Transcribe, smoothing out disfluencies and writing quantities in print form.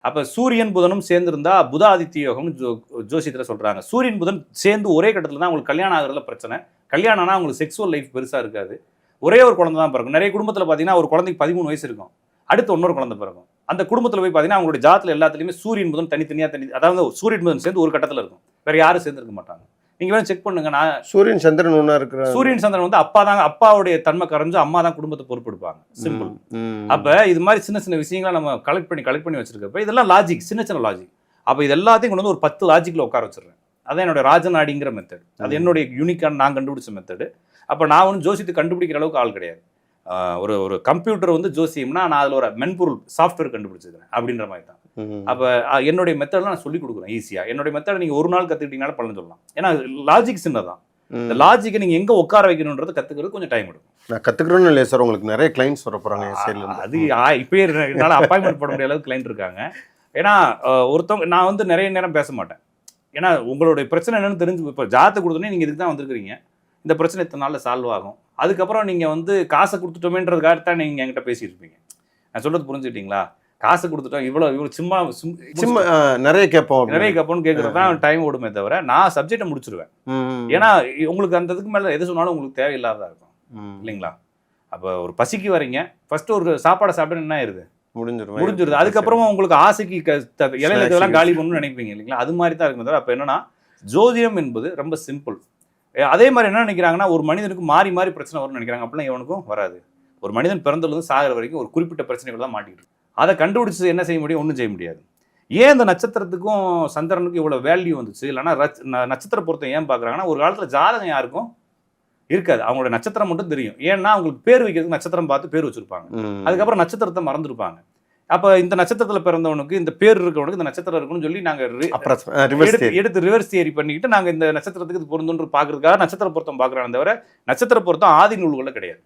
அப்ப சூரியன் புதனும் சேர்ந்திருந்தா புத ஆதித்ய யோகம்னு ஜோசியத்துல சொல்றாங்க. சூரியன் புதன் சேர்ந்து ஒரே கட்டத்துல தான் உங்களுக்கு கல்யாணம் ஆகுறதுல பிரச்சனை. கல்யாணம் ஆனா உங்களுக்கு செக்ஸுவல் லைஃப் பெருசா இருக்காது. ஒரே ஒரு குழந்தை தான் பிறக்கும். நிறைய குடும்பத்துல பாத்தீங்கன்னா ஒரு குழந்தைக்கு 13 வயசு இருக்கும். அடுத்து இன்னொரு குழந்தை பிறக்கும். அந்த குடும்பத்துல போய் பாத்தீங்கன்னா அவங்களுடைய ஜாதத்துல எல்லாத்துலயுமே சூரியன் புதன் தனித்தனியா அதாவது சூரியன் புதன் சேர்ந்து ஒரு கட்டத்துல இருக்கும். வேற யாரும் சேர்ந்து இருக்க மாட்டாங்க. நீங்க வேணா செக் பண்ணுங்க. நான் சூரியன் சந்திரன் ஒண்ணா இருக்கிறாங்க. சூரியன் சந்திரன் வந்து அப்பாவுடைய தன்மை கரைஞ்சு அம்மா தான் குடும்பத்தை பொறுப்பெடுப்பாங்க. சிம்பிள். அப்ப இது மாதிரி சின்ன சின்ன விஷயங்களை நம்ம கலெக்ட் பண்ணி வச்சிருக்கப்ப இதெல்லாம் லாஜிக், சின்ன சின்ன லாஜிக். அப்ப இது எல்லாத்தையும் கொண்டு வந்து ஒரு 10 லாஜிக்ல உட்கார வச்சிடுறேன். அதான் என்னோட ராஜநாடிங்கிற மெத்தட். அது என்னுடைய யூனிக்கான நான் கண்டுபிடிச்ச மெத்தடு. அப்ப நான் ஒன்றும் ஜோசியத்தை கண்டுபிடிக்கிற அளவுக்கு ஆள் கிடையாது. ஒரு கம்ப்யூட்டர் வந்து ஜோசியம்னா நான் அதில் ஒரு மென்பொருள் சாஃப்ட்வேர் கண்டுபிடிச்சிருக்கேன் அப்படின்ற மாதிரி தான். அப்போ என்னுடைய மெத்தட்லாம் நான் சொல்லிக் கொடுக்குறேன் ஈஸியாக. என்னுடைய மெத்தட் நீங்கள் ஒரு நாள் கற்றுக்கிட்டீங்கனாலும் பலன் சொல்லலாம். ஏன்னா லாஜிக் சின்னதான். இந்த லாஜிக்கை நீங்கள் எங்கே உட்கார வைக்கணுன்றது கற்றுக்கிறது கொஞ்சம் டைம் எடுக்கும். நான் கற்றுக்கிறோன்னு இல்லையா சார், உங்களுக்கு நிறைய கிளைண்ட்ஸ் வர போகிறாங்க. அது இப்போயே என்னால் அப்பாயின்மெண்ட் போட முடிய அளவுக்கு கிளைண்ட் இருக்காங்க. ஏன்னா ஒருத்தவங்க நான் வந்து நிறைய நேரம் பேச மாட்டேன். ஏன்னா உங்களுடைய பிரச்சனை என்னன்னு தெரிஞ்சு இப்போ ஜாதத்தை கொடுத்தோன்னே நீங்கள் இதுக்கு தான் வந்திருக்கிறீங்க. இந்த பிரச்சனை இத்தனை நாளில் சால்வ் ஆகும். அதுக்கப்புறம் நீங்கள் வந்து காசை கொடுத்துட்டோமேன்றதுக்காக தான் நீங்கள் என்கிட்ட பேசியிருப்பீங்க. நான் சொல்கிறது புரிஞ்சுக்கிட்டீங்களா? காசு கொடுத்துட்டோம் இவ்வளோ சும்மா நிறைய கேட்போம்னு கேட்குறது தான் டைம் ஓடுமே தவிர நான் சப்ஜெக்டை முடிச்சிருவேன். ஏன்னா உங்களுக்கு அந்த இதுக்கு மேலே எது சொன்னாலும் உங்களுக்கு தேவையில்லாததா இருக்கும் இல்லைங்களா? அப்போ ஒரு பசிக்கு வரீங்க, ஃபர்ஸ்ட் ஒரு சாப்பாடை சாப்பிட்டு என்ன ஆயிருது, முடிஞ்சிருது. அதுக்கப்புறமா உங்களுக்கு ஆசைக்கு இலையில இதெல்லாம் காலி பண்ணணும்னு நினைப்பீங்க இல்லைங்களா? அது மாதிரி தான் இருக்கும் தவிர. அப்போ என்னன்னா ஜோதிடம் என்பது ரொம்ப சிம்பிள். அதே மாதிரி என்ன நினைக்கிறாங்கன்னா ஒரு மனிதனுக்கு மாறி மாறி பிரச்சனை வரும்னு நினைக்கிறாங்க. அப்படிலாம் எவனுக்கும் வராது. ஒரு மனிதன் பிறந்ததுலேருந்து சாகிற வரைக்கும் ஒரு குறிப்பிட்ட பிரச்சனைகள் தான் மாட்டிக்கிட்டு இருக்கு. அதை கண்டுபிடிச்சு என்ன செய்ய முடியும்? ஒன்றும் செய்ய முடியாது. ஏன் இந்த நட்சத்திரத்துக்கும் சந்திரனுக்கும் இவ்வளோ வேல்யூ வந்துச்சு? இல்லைன்னா நட்சத்திர பொருத்தம் ஏன் பார்க்குறாங்கன்னா ஒரு காலத்தில் ஜாதகம் யாருக்கும் இருக்காது. அவங்களோட நட்சத்திரம் மட்டும் தெரியும். ஏன்னா அவங்களுக்கு பேர் வைக்கிறதுக்கு நட்சத்திரம் பார்த்து பேர் வச்சிருப்பாங்க. அதுக்கப்புறம் நட்சத்திரத்தை மறந்துருப்பாங்க. அப்போ இந்த நட்சத்திரத்தில் பிறந்தவனுக்கு இந்த பேர் இருக்கிறவனுக்கு இந்த நட்சத்திரம் இருக்குன்னு சொல்லி நாங்கள் எடுத்து ரிவர்ஸ் தியரி பண்ணிக்கிட்டு நாங்கள் இந்த நட்சத்திரத்துக்கு இது பொருந்துன்னு பார்க்கறதுக்காக நட்சத்திர பொருத்தம் பார்க்குறாங்க தவிர நட்சத்திர பொருத்தம் ஆதி நூல்களில் கிடையாது.